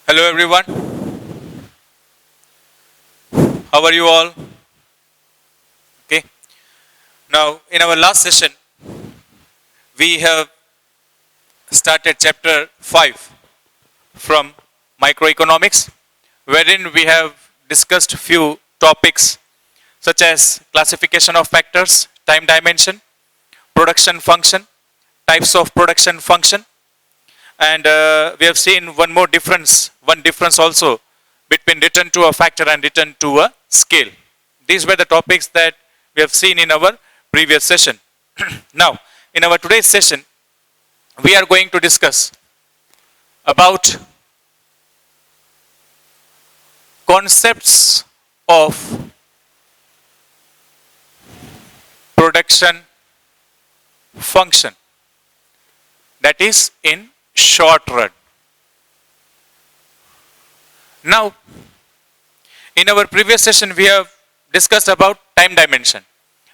Hello everyone. How are you all? Okay. Now, in our last session, we have started chapter 5 from microeconomics, wherein we have discussed few topics such as classification of factors, time dimension, production function, types of production function, and we have seen one difference also between return to a factor and return to a scale. These were the topics that we have seen in our previous session. Now, in our today's session, we are going to discuss about concepts of production function, that is in short run. Now, in our previous session, we have discussed about time dimension.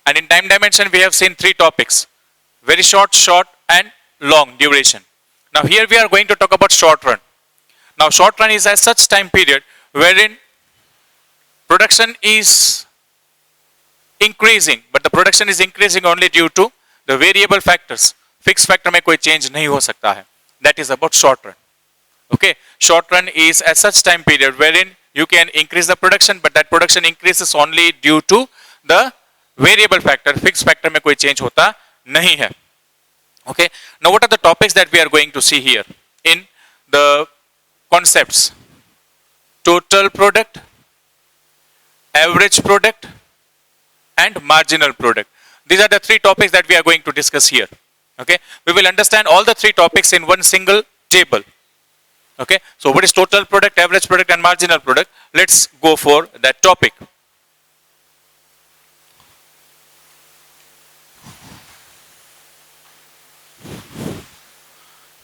And in time dimension, we have seen three topics: very short, short, and long duration. Now, here we are going to talk about short run. Now, short run is as such time period wherein production is increasing, but the production is increasing only due to the variable factors. Fixed factor में कोई change नहीं हो सकता है. That is about short run. Okay, short run is as such time period wherein you can increase the production, but that production increases only due to the variable factor. Fixed factor में कोई change होता नहीं है. Okay, now what are the topics that we are going to see here in the concepts? Total product, average product, and marginal product. These are the three topics that we are going to discuss here. Okay, we will understand all the three topics in one single table. Okay, so what is total product, average product, and marginal product? Let's go for that topic.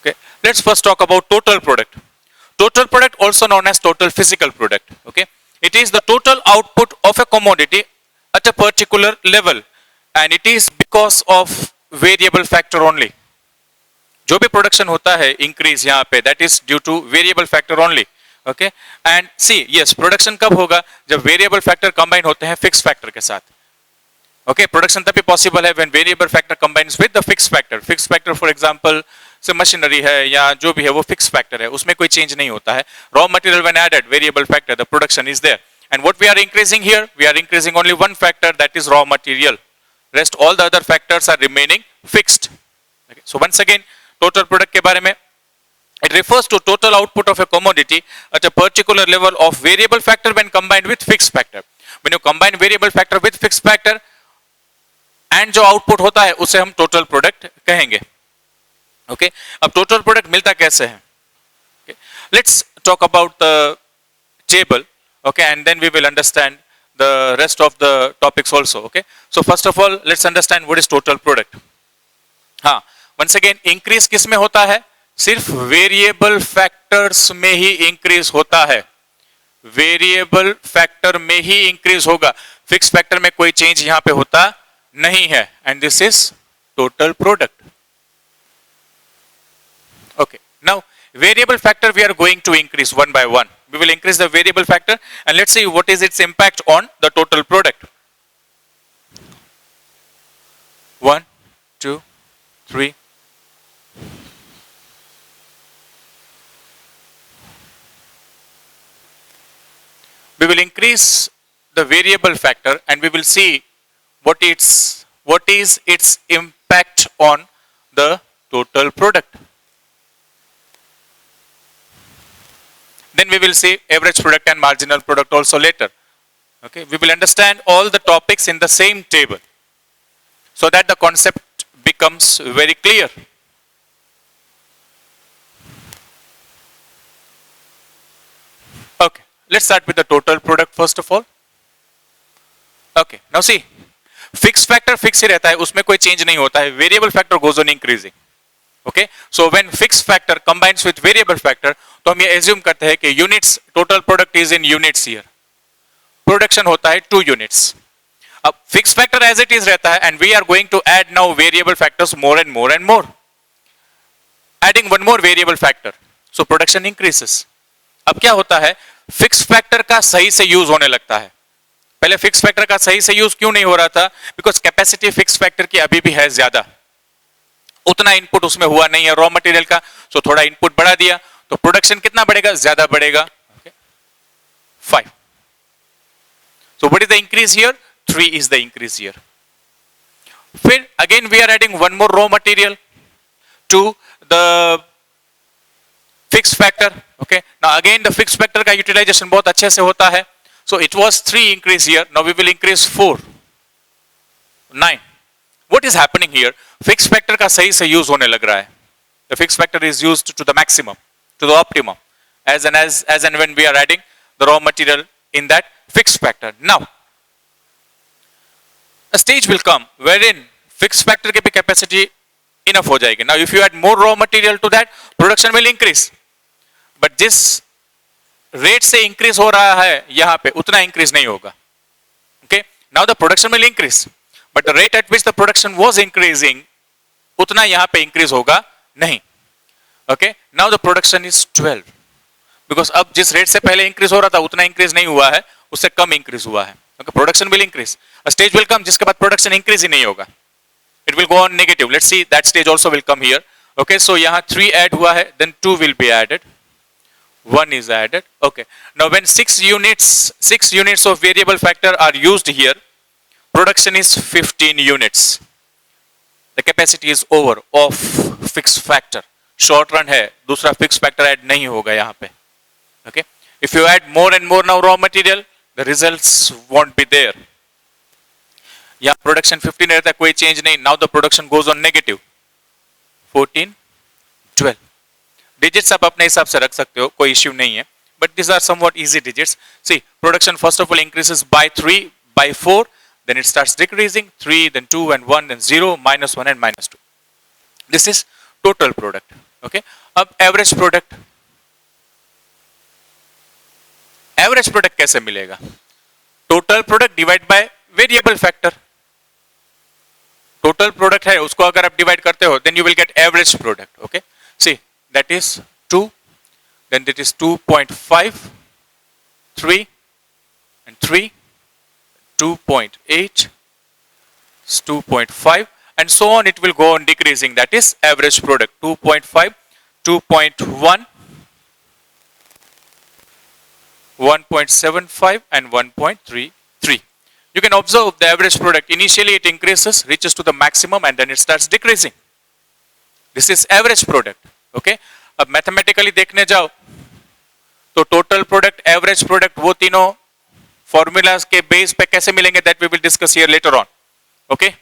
Okay, let's first talk about total product. Total product, also known as total physical product. Okay, it is the total output of a commodity at a particular level, and it is because of variable factor only. जो भी production होता है increase यहाँ पे, that is due to variable factor only. Okay, and see yes, production कब होगा? जब variable factor combine होते हैं फिक्स फैक्टर के साथ. ओके, प्रोडक्शन तभी पॉसिबल है when variable factor combines with the fix factor. Fix factor for example से मशीनरी है या जो भी है वो फिक्स फैक्टर है, उसमें कोई चेंज नहीं होता है. Raw material when added, variable factor, the production is there. And what we are increasing here, we are increasing only one factor, that is raw material. Rest all the other factors are remaining fixed. Okay. So once again, total product के बारे में, it refers to total output of a commodity at a particular level of variable factor when combined with fixed factor. When you combine variable factor with fixed factor and जो output होता है उसे हम total product कहेंगे. Okay. अब total product मिलता कैसे है? Okay. Let's talk about the table. Okay, and then we will understand the rest of the topics also. Okay, so first of all let's understand what is total product. हाँ, once again increase किस में होता है? सिर्फ variable factors में ही increase होता है. variable factor में ही increase होगा, fixed factor में कोई change यहाँ पे होता नहीं है, and this is total product. Okay, now variable factor we are going to increase one by one. We will increase the variable factor and let's see what is its impact on the total product. 1, 2, 3. We will increase the variable factor and we will see what is its impact on the total product. Then we will see average product and marginal product also later. Okay, we will understand all the topics in the same table so that the concept becomes very clear. Okay, let's start with the total product first of all. Okay, now see, fixed factor fix ही रहता है, उसमें कोई change नहीं होता है. Variable factor goes on increasing. Okay, so when fixed factor combines with variable factor, तो हम ये assume करते हैं कि units, total product is in units here. Production होता है 2 units. अब fixed factor as it is रहता है and we are going to add now variable factors more and more and more. Adding one more variable factor, so production increases. अब क्या होता है, fix factor का सही से यूज होने लगता है। पहले फिक्स फैक्टर का सही से यूज क्यों नहीं हो रहा था? बिकॉज कैपेसिटी फिक्स फैक्टर की अभी भी है ज्यादा, उतना इनपुट उसमें हुआ नहीं है रॉ मटेरियल का, सो थोड़ा इनपुट बढ़ा दिया तो प्रोडक्शन कितना बढ़ेगा? ज्यादा बढ़ेगा, 5। So what is the increase here? 3 is the increase here. फिर again we are adding one more raw material to the fix factor. Okay, now again the fix factor का यूटिलाइजेशन बहुत अच्छे से होता है। So it was 3 increase here, now we will increase 4, 9। What is happening here? Fixed factor का सही से use होने लग रहा है। The fixed factor is used to the maximum, to the optimum, as and when we are adding the raw material in that fixed factor. Now, a stage will come wherein fixed factor की भी capacity enough हो जाएगी. Now, if you add more raw material to that, production will increase. But जिस rate से increase हो रहा है यहाँ पे उतना increase नहीं होगा. Okay? Now the production will increase. But the rate at which the production was increasing, उतना यहाँ पे increase होगा नहीं. Okay? Now the production is 12. Because अब जिस rate से पहले increase हो रहा था उतना increase नहीं हुआ है, उससे कम increase हुआ है. Okay? Production will increase. A stage will come जिसके बाद production increase ही नहीं होगा. It will go on negative. Let's see that stage also will come here. Okay? So यहाँ 3 add हुआ है, then 2 will be added. 1 is added. Okay. Now when 6 units of variable factor are used here, production is 15 units. The capacity is over of fixed factor. Short run है, दूसरा fixed factor add नहीं होगा यहाँ पे. Okay. If you add more and more now raw material, the results won't be there. यहाँ production 15 रहता है, कोई change नहीं. Now the production goes on negative. 14, 12. Digits आप अपने हिसाब से रख सकते हो, कोई issue नहीं है. But these are somewhat easy digits. See, production first of all increases by 3, by 4. Then it starts decreasing, 3, then 2 and 1, then 0, -1 and -2. This is total product. Okay. अब average product. Average product कैसे मिलेगा? Total product divide by variable factor. Total product है, उसको अगर आप divide करते हो, then you will get average product. Okay. See, that is 2, then that is 2.5, 3 and 3. 2.8, 2.5 and so on, it will go on decreasing. That is average product. 2.5, 2.1, 1.75 and 1.33. You can observe the average product. Initially it increases, reaches to the maximum and then it starts decreasing. This is average product. Okay. अब mathematically देखने जाओ तो total product, average product वो तीनों formulas के base पे कैसे मिलेंगे, that we will discuss here later on. Okay?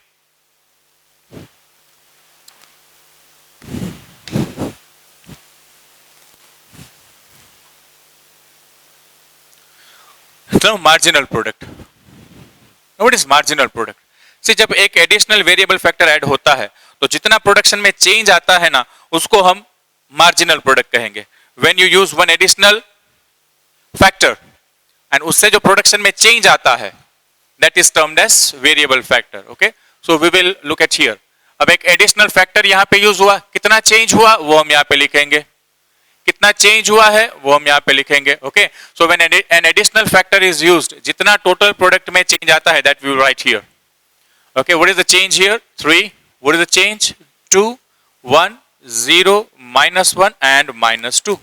Now marginal product. Now what is marginal product? See, जब एक additional variable factor add होता है तो जितना production में change आता है ना उसको हम marginal product कहेंगे. When you use one additional factor and उससे जो प्रोडक्शन में चेंज आता है that is termed as variable factor. Okay, so we will look at here. अब एक एडिशनल फैक्टर यहाँ पे यूज हुआ, कितना चेंज हुआ वो हम यहाँ पे लिखेंगे, कितना चेंज हुआ है वो हम यहाँ पे लिखेंगे. Okay, so when an additional factor is used, जितना टोटल प्रोडक्ट में चेंज आता है that we will write here. Okay, what is the change here? 3. What is the change? 2, 1, 0, -1 and -2.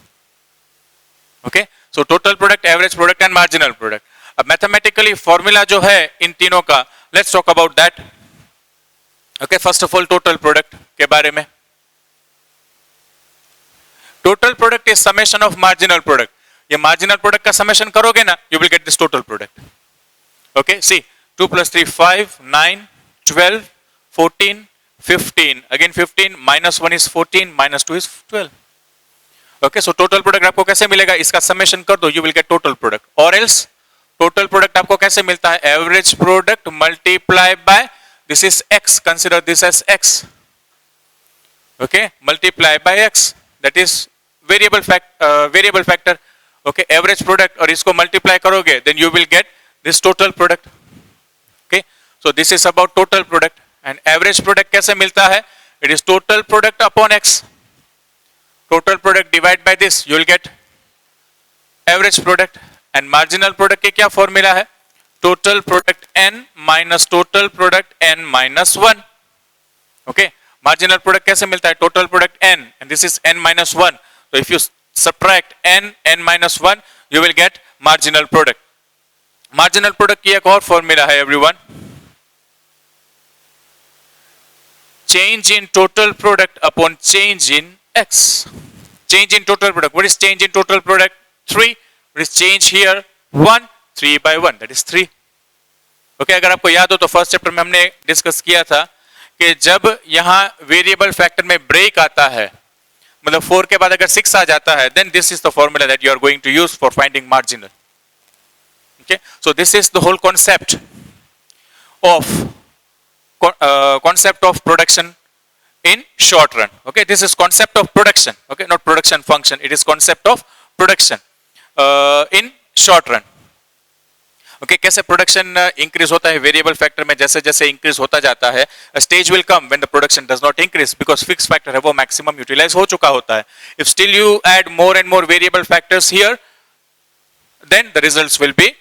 Okay, so total product, average product and marginal product. अब mathematically formula जो है इन तीनों का, let's talk about that. Okay, first of all total product के बारे में. Total product is summation of marginal product. ये मार्जिनल प्रोडक्ट का समेशन करोगे ना, you will get this total product. Okay, see 2 + 3 5, 9, 12, 14, 15, again 15, -1 is 14, -2 is 12. Okay, so total product आपको कैसे मिलेगा? इसका समेशन कर दो, you will get total product. और एल्स टोटल प्रोडक्ट आपको कैसे मिलता है? Average product multiply by this is x, consider this as x. Okay, multiply by x, that is variable factor. Okay, average product और इसको multiply करोगे then you will get this total product. Okay, so this is about total product. And average product कैसे मिलता है? It is total product upon x. Total product divide by this, you will get average product and marginal product के क्या formula है? Total product n minus total product n minus 1. Okay, marginal product कैसे मिलता है? Total product n and this is n minus 1. तो if you subtract n minus 1 you will get marginal product. Marginal product की एक और formula है everyone, change in total product upon change in x. Change in total product. What is change in total product? 3. What is change here? 1. 3 by 1, that is 3. Okay, अगर आपको याद हो तो first chapter में हमने डिस्कस किया था कि जब यहां वेरिएबल फैक्टर में ब्रेक आता है, मतलब 4 के बाद अगर 6 आ जाता है, then this is the formula that you are going to use for finding marginal. Okay, so this is the whole concept of production in short run. Okay, this is concept of production. Okay, not production function, it is concept of production in short run. Okay, कैसे production increase होता है variable factor में? जैसे जैसे increase होता जाता है, stage will come when the production does not increase because fix factor है वो मैक्सिमम यूटिलाइज हो चुका होता है. If still you add more and more variable factors here, then the results will be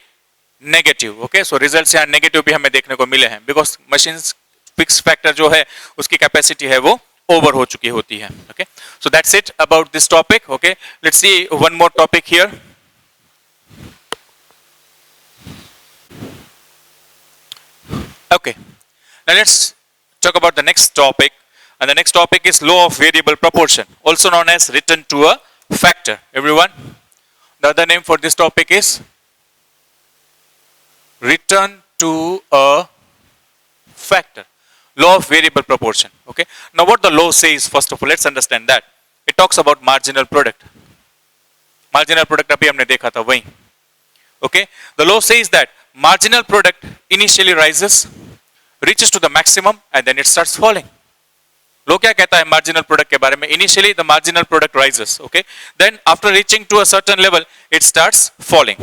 negative. Okay, so results यहाँ negative भी हमें देखने को मिले हैं बिकॉज मशीन फिक्स फैक्टर जो है उसकी कैपेसिटी है वो ओवर हो चुकी होती है. Okay, so that's it about this topic. Okay, let's see one more topic here. Okay, now let's talk about the next topic, and the next topic is law of variable proportion, also known as return to a factor. Everyone, the other name for this topic is return to a factor, law of variable proportion. Okay, now what the law says, first of all, let's understand that. It talks about marginal product. Marginal product अभी हमने देखा था वही. Okay, the law says that marginal product initially rises, reaches to the maximum and then it starts falling. Law क्या कहता है marginal product के बारे में? Initially the marginal product rises, okay, then after reaching to a certain level it starts falling.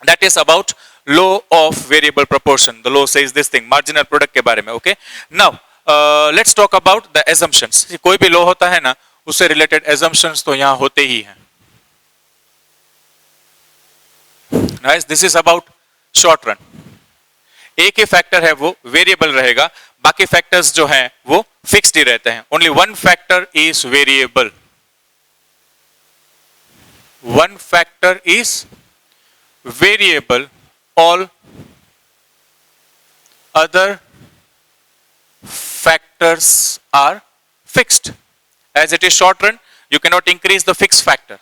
That is about law of variable proportion. The law says this thing, marginal product के बारे में. Okay, now let's talk about the assumptions. कोई भी law होता है ना, उससे related assumptions तो यहाँ होते ही हैं. Nice, this is about short run. एक ही फैक्टर है वो वेरिएबल रहेगा, बाकी फैक्टर्स जो हैं वो फिक्स्ड ही रहते हैं. Only one factor is variable. One factor is variable, all other factors are fixed. As it is short run, you can not increase the fix factor.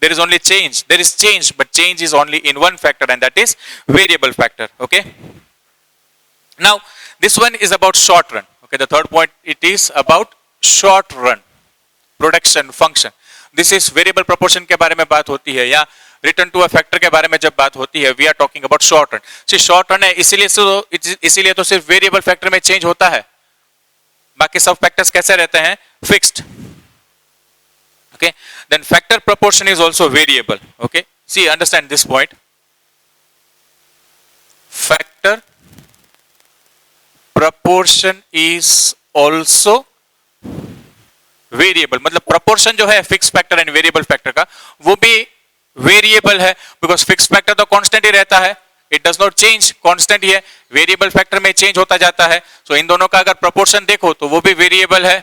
There is only change. There is change, but change is only in one factor, and that is variable factor. Okay. Now, this one is about short run. Okay. The third point, it is about short run production function. This is variable proportion के बारे में बात होती है, या return to a factor के बारे में जब बात होती है, we are talking about short run. See, short run है, इसीलिए तो सिर्फ variable factor में change होता है, बाकी सब factors कैसे रहते हैं? Fixed. Okay, then factor proportion is also variable. Okay, see, understand this point. Factor proportion is also variable. मतलब proportion जो है fixed factor and variable factor का, वो भी variable है because fixed factor तो constant ही रहता है. It does not change, constant ही है. Variable factor में change होता जाता है. So इन दोनों का अगर proportion देखो तो वो भी variable है.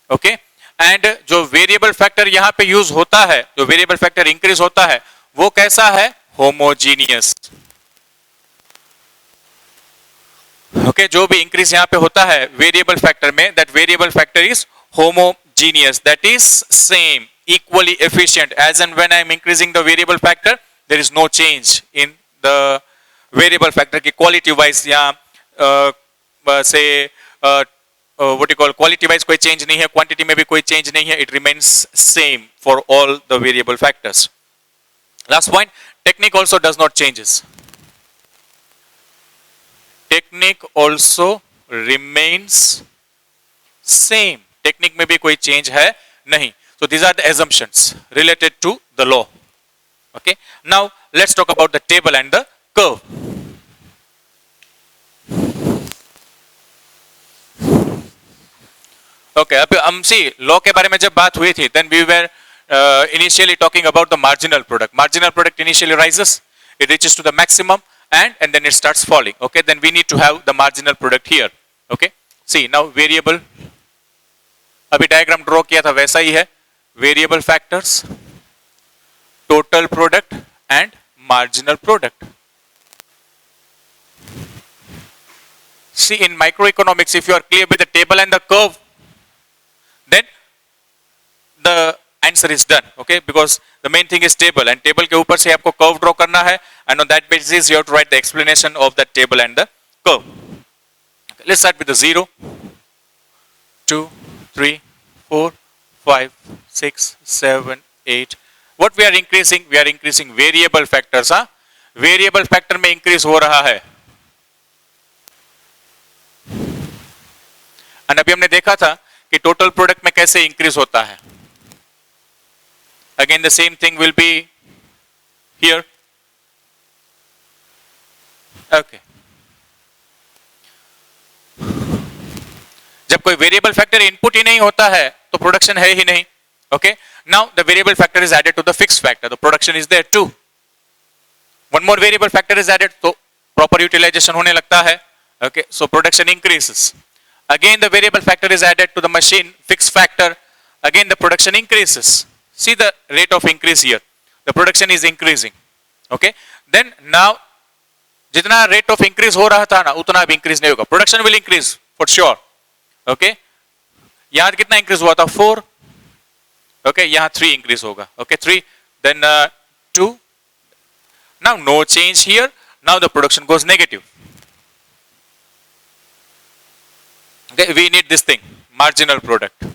Okay, एंड जो वेरिएबल फैक्टर यहां पे यूज होता है, जो वेरिएबल फैक्टर इंक्रीज होता है, वो कैसा है? होमोजीनियस. ओके, जो भी इंक्रीज यहां पे होता है वेरिएबल फैक्टर में, that variable factor is homogeneous, that is same, equally efficient. As and when I am increasing the variable factor, there is no change in the variable factor की quality wise, या say what you call quality wise कोई change नहीं है, quantity में भी कोई change नहीं है. It remains same for all the variable factors. Last point, technique also does not changes. Technique also remains same. Technique में भी कोई चेंज है नहीं. So these are the assumptions related to the law. Okay. Now let's talk about the table and the curve. Okay, अब हम सी law के बारे में जब बात हुई थी, then we were initially talking about the marginal product. Marginal product initially rises, it reaches to the maximum, and then it starts falling. Okay, then we need to have the marginal product here. Okay, see now variable, अभी diagram draw किया था वैसा ही है, variable factors, total product and marginal product. See in microeconomics, if you are clear with the table and the curve, then the answer is done. Okay, because the main thing is table, and table के ऊपर से आपको curve draw करना है, and on that basis you have to write the explanation of that table and the curve. Okay, let's start with the 0, 2, 3, 4, 5, 6, 7, 8. What we are increasing? We are increasing variable factors. हाँ, variable factor में increase हो रहा है. और अभी हमने देखा था कि टोटल प्रोडक्ट में कैसे इंक्रीज होता है. Again the same thing will be here. Okay, जब कोई वेरिएबल फैक्टर इनपुट ही नहीं होता है तो प्रोडक्शन है ही नहीं. Okay, now the variable factor is added to the fixed factor, the production is there too. One more variable factor is added, तो प्रॉपर यूटिलाइजेशन होने लगता है. Okay, so production increases. Again the variable factor is added to the machine fixed factor, again the production increases. See the rate of increase here, the production is increasing. Okay, then now जितना rate of increase हो रहा था ना उतना भी increase नहीं होगा, production will increase for sure. Okay, यहाँ कितना increase हुआ था 4. Okay, यहाँ 3 increase होगा. Okay, 3, then 2. Now no change here, now the production goes negative. Okay, we need this thing, marginal product.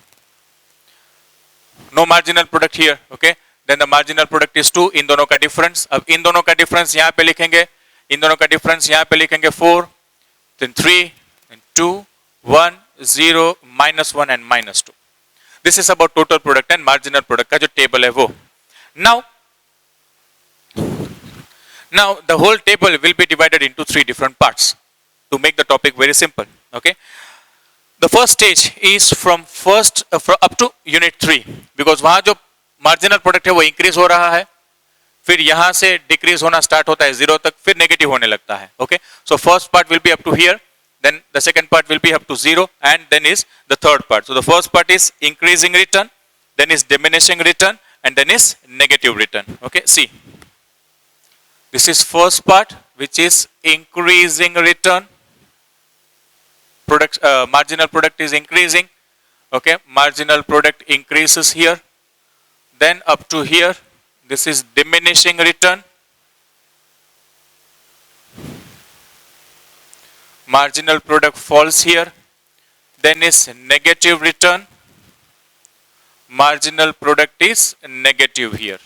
No marginal product here. Okay, then the marginal product is 2. इन दोनों का difference, अब इन दोनों का difference यहाँ पे लिखेंगे, इन दोनों का difference यहाँ पे लिखेंगे 4, then 3, then 2, 1, 0, -1 and -2. This is about total product and marginal product का जो table है वो. Now the whole table will be divided into 3 different parts to make the topic very simple. Okay. The first stage is from up to unit 3, because वहां जो marginal product है वो increase हो रहा है, फिर यहां से decrease होना start होता है 0 तक, फिर negative होने लगता है. Okay, so first part will be up to here, then the second part will be up to 0, and then is the third part. So the first part is increasing return, then is diminishing return, and then is negative return. Okay, see, this is first part, which is increasing return. Product, marginal product is increasing. Okay, marginal product increases here, then up to here, this is diminishing return. Marginal product falls here, then is negative return. Marginal product is negative here.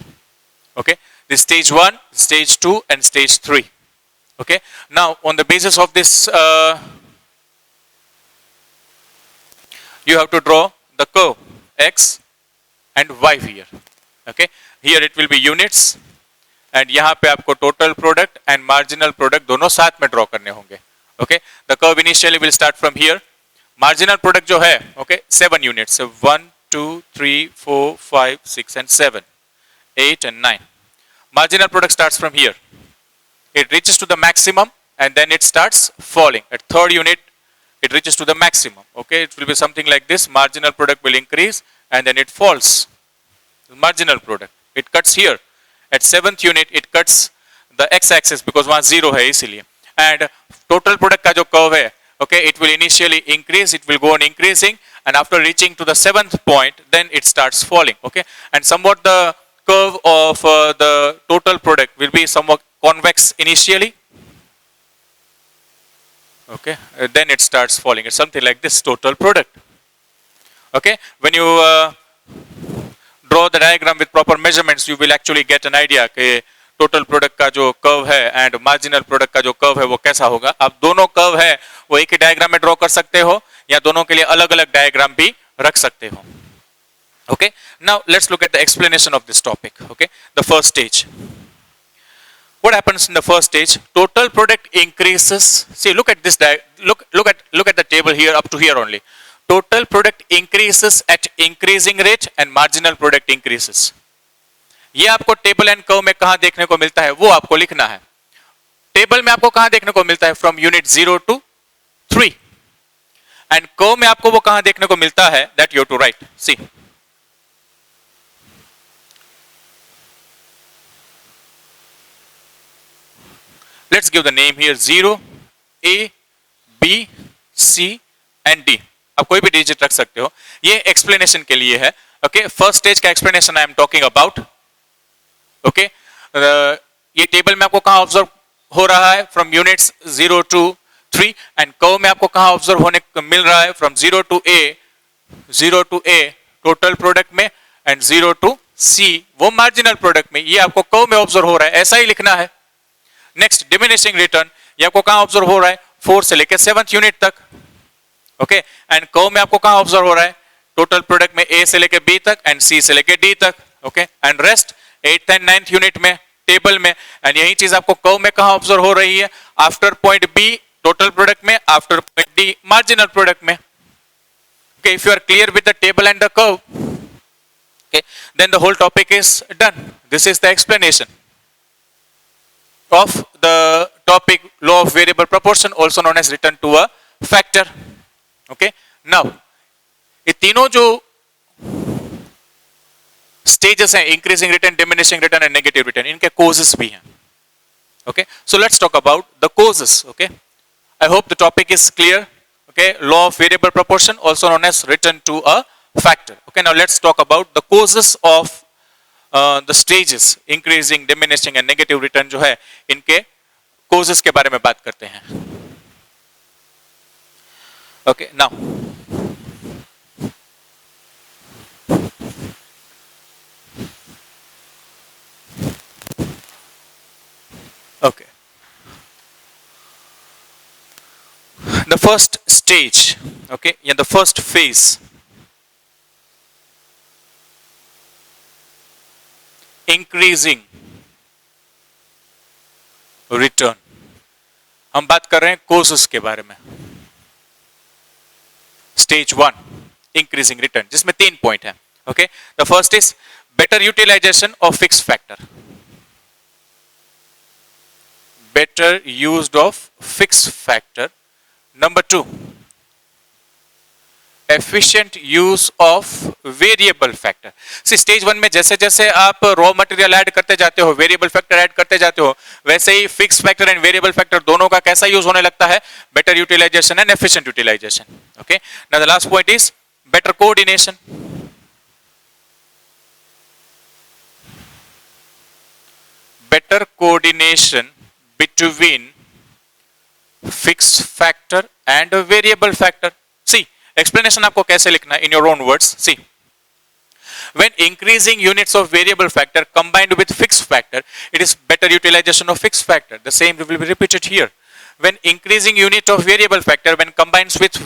Okay, this stage 1, stage 2 and stage 3. Okay, now on the basis of this you have to draw the curve x and y here. Okay, here it will be units, and यहाँ पे आपको total product and marginal product दोनों साथ में draw करने होंगे. Okay, the curve initially will start from here. Marginal product जो है, okay, 7 units, so 1, 2, 3, 4, 5, 6 and 7, 8 and 9. Marginal product starts from here. It reaches to the maximum and then it starts falling. At third unit, it reaches to the maximum. Okay, it will be something like this. Marginal product will increase and then it falls. Marginal product, it cuts here. At 7th unit, it cuts the x-axis because वहाँ 0 है इसलिए. And total product का जो curve है, okay, it will initially increase, it will go on increasing, and after reaching to the 7th point, then it starts falling. Okay, and somewhat the curve of the total product will be somewhat convex initially. Okay, then it starts falling. It's something like this, total product. Okay, when you draw the diagram with proper measurements, you will actually get an idea कि total product का जो curve है and marginal product का जो curve है वो कैसा होगा. आप दोनों curve है वो एक ही diagram में draw कर सकते हो या दोनों के लिए अलग-अलग diagram भी रख सकते हो. Okay, now let's look at the explanation of this topic. Okay, the first stage. What happens in the first stage? Total product increases. See, look at this. Look at the table here up to here only. Total product increases at increasing rate and marginal product increases. ये आपको table and curve में कहां देखने को मिलता है वो आपको लिखना है। टेबल में आपको कहां देखने को मिलता है, from unit 0 to 3, and curve में आपको वो कहां देखने को मिलता है, that you to write. See, let's give the name here 0, A, B, C and D। आप कोई भी डिजिट रख सकते हो, ये एक्सप्लेनेशन के लिए है। ओके, फर्स्ट स्टेज का explanation I am talking about. Okay, ये टेबल में आपको कहां ऑब्जर्व हो रहा है, from units 0 to 3, and curve में आपको कहां ऑब्जर्व होने को मिल रहा है, from 0 to A total product में, एंड 0 to C वो मार्जिनल प्रोडक्ट में। ये आपको कर्व में ऑब्जर्व हो रहा है, ऐसा ही लिखना है। नेक्स्ट, डिमिनिशिंग रिटर्न, ये आपको कहां ऑब्जर्व हो रहा है, 4 से लेकर 7th यूनिट तक। ओके, एंड कर्व में आपको कहां ऑब्जर्व हो रहा है, टोटल प्रोडक्ट में A से लेकर B तक एंड C से लेकर D तक। Okay, and rest 8th and 9th unit में टेबल में, एंड यही चीज आपको कर्व में कहां ऑब्जर्व हो रही है, after point B total product में, after point D marginal product में। Okay, if you are clear with the table and the curve, okay, then the whole topic is done. This is the explanation of the topic law of variable proportion, also known as return to a factor। okay, now ये तीनों जो stages हैं, increasing return, diminishing return and negative return, इनके causes भी हैं। okay, so let's talk about the causes। okay, I hope the topic is clear। okay, law of variable proportion, also known as return to a factor। okay, now let's talk about the causes of the stages increasing, diminishing and negative return जो है, इनके causes के बारे में बात करते हैं। okay, now okay, the first stage, okay, in the first phase, increasing return, हम बात कर रहे हैं कोजेस के बारे में। स्टेज 1 इंक्रीजिंग रिटर्न, जिसमें 3 पॉइंट है। Okay, the first is better utilisation of fix factor, better used of fix factor. Number 2, efficient use of variable factor. Stage 1 में जैसे जैसे आप रॉ मटेरियल ऐड करते जाते हो, वेरिएबल फैक्टर ऐड करते जाते हो, वैसे ही fix factor and variable factor दोनों का कैसा यूज होने लगता है, better utilisation and efficient utilisation. Okay, now the last point is better coordination, better coordination between fix factor and variable factor. See, explanation आपको कैसे लिखना है in your own words. See, when increasing units of variable factor combined with fixed factor, it is better utilization of fixed factor. The same will be repeated here. When increasing unit of variable factor when combines with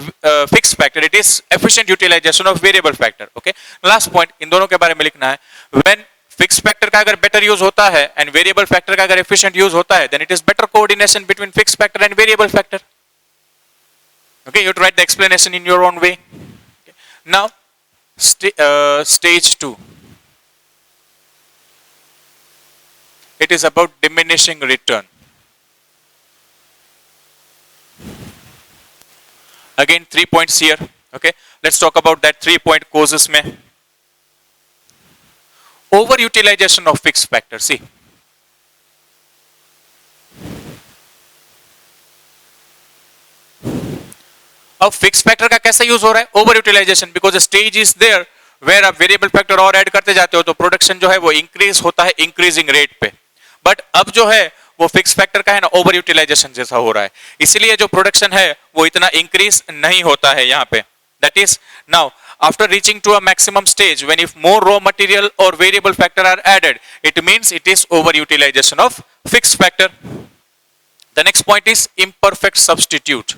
fixed factor, it is efficient utilization of variable factor. Okay, last point इन दोनों के बारे में लिखना है। when fixed factor का अगर better use होता है and variable factor का अगर efficient use होता है, then it is better coordination between fixed factor and variable factor. Okay, you have to write the explanation in your own way. Okay. Now, stage 2. It is about diminishing return. Again, 3 points here. Okay, let's talk about that 3-point causes में. Overutilization of fixed factor. See, अब fix factor का कैसे use हो रहा है, over utilisation, because stage is there where आप variable factor और add करते जाते हो तो प्रोडक्शन जो है वो इंक्रीज होता है इंक्रीजिंग रेट पे। बट अब जो है वो फिक्स फैक्टर का है ना, ओवर यूटिलाइजेशन जैसा हो रहा है, इसलिए जो प्रोडक्शन है वो इतना इंक्रीज नहीं होता है यहाँ पे। That is now after reaching to a maximum stage, when if more raw material or variable factor are added, it means it is overutilization of fixed factor. The next point is imperfect substitute.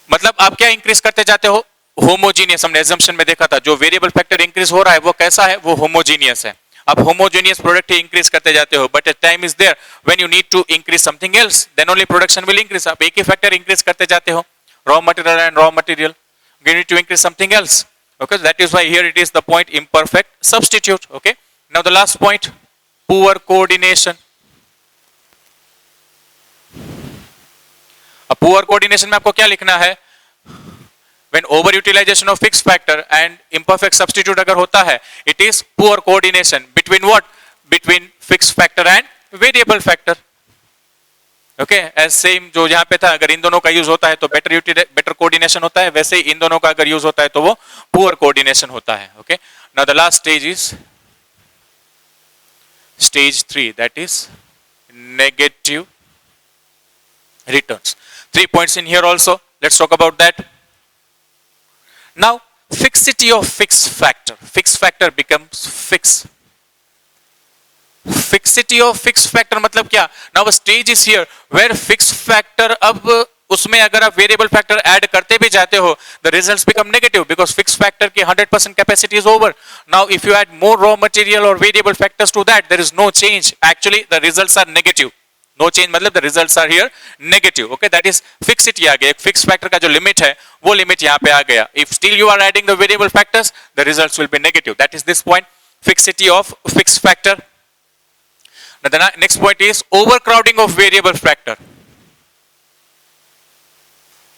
मतलब आप क्या increase करते जाते हो, homogeneous. हमने assumption में देखा था जो वेरिएबल फैक्टर इंक्रीज हो रहा है वो कैसा है, वो होमोजीनियस है। आप होमोजीनियस प्रोडक्ट ही इंक्रीज करते जाते हो, but time is there when you need to increase something else, then only production will increase. आप एक ही फैक्टर इंक्रीज करते जाते हो, raw material and raw material, you need to increase something else, Okay, that is why here it is the point imperfect substitute. Okay, now the last point, poor coordination. अब poor coordination में आपको क्या लिखना है? When overutilization of fixed factor and imperfect substitute अगर होता है, it is poor coordination between what? Between fixed factor and variable factor. Okay, as same जो यहाँ पे था, अगर इन दोनों का यूज होता है तो बेटर कोऑर्डिनेशन होता है, वैसे ही इन दोनों का अगर यूज होता है तो वो पुअर कोऑर्डिनेशन होता है. Okay, now the last stage is stage 3, that is negative returns. 3 points in here also, let's talk about that. Now fixity of fixed factor becomes fixed. Fixity of fixed factor मतलब क्या? Now a stage is here where fixed factor, अब उसमें अगर आप variable factor add करते भी जाते हो, the results become negative because fixed factor की 100% capacity is over. Now if you add more raw material or variable factors to that, there is no change. Actually the results are negative. No change मतलब the results are here negative. Okay, that is fixity आ गया. एक fixed factor का जो limit है वो limit यहाँ पे आ गया. If still you are adding the variable factors, the results will be negative. That is this point, fixity of fixed factor. Now the next point is overcrowding of variable factor.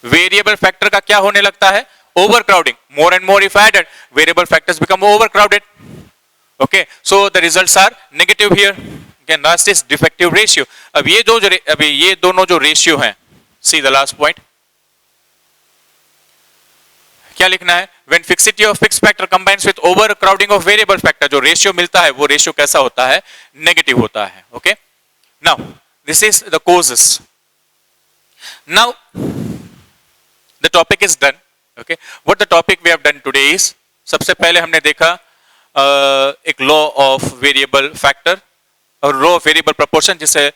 Variable factor का क्या होने लगता है? Overcrowding. More and more if added, variable factors become overcrowded. Okay, so the results are negative here. Again last is defective ratio. अब ये दोनों जो ratio हैं, सी द लास्ट पॉइंट, क्या लिखना है? When fixity of fixed factor combines with overcrowding of variable factor, जो ratio मिलता है वो रेशियो कैसा होता है? नेगेटिव होता है. Okay, now this is the causes. Now the topic is done. Okay, what the topic we have done today is, सबसे पहले हमने देखा एक law of variable factor और law of variable proportion, जिसे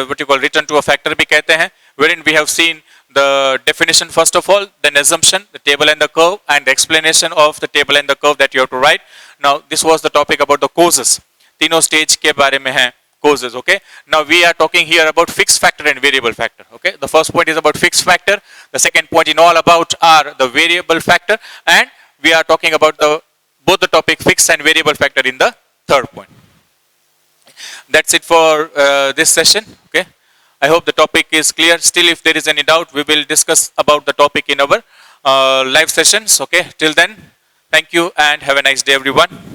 what you call return to a factor भी कहते हैं, wherein we have seen the definition first of all, then assumption, the table and the curve, and the explanation of the table and the curve that you have to write. Now this was the topic about the causes. तीनों stage के बारे में है causes. Okay, now we are talking here about fixed factor and variable factor. Okay, the first point is about fixed factor, the second point in all about are the variable factor, and we are talking about both the topic fixed and variable factor in the third point. That's it for this session. Okay, I hope the topic is clear. Still if there is any doubt, we will discuss about the topic in our live sessions. Okay, till then, thank you and have a nice day everyone.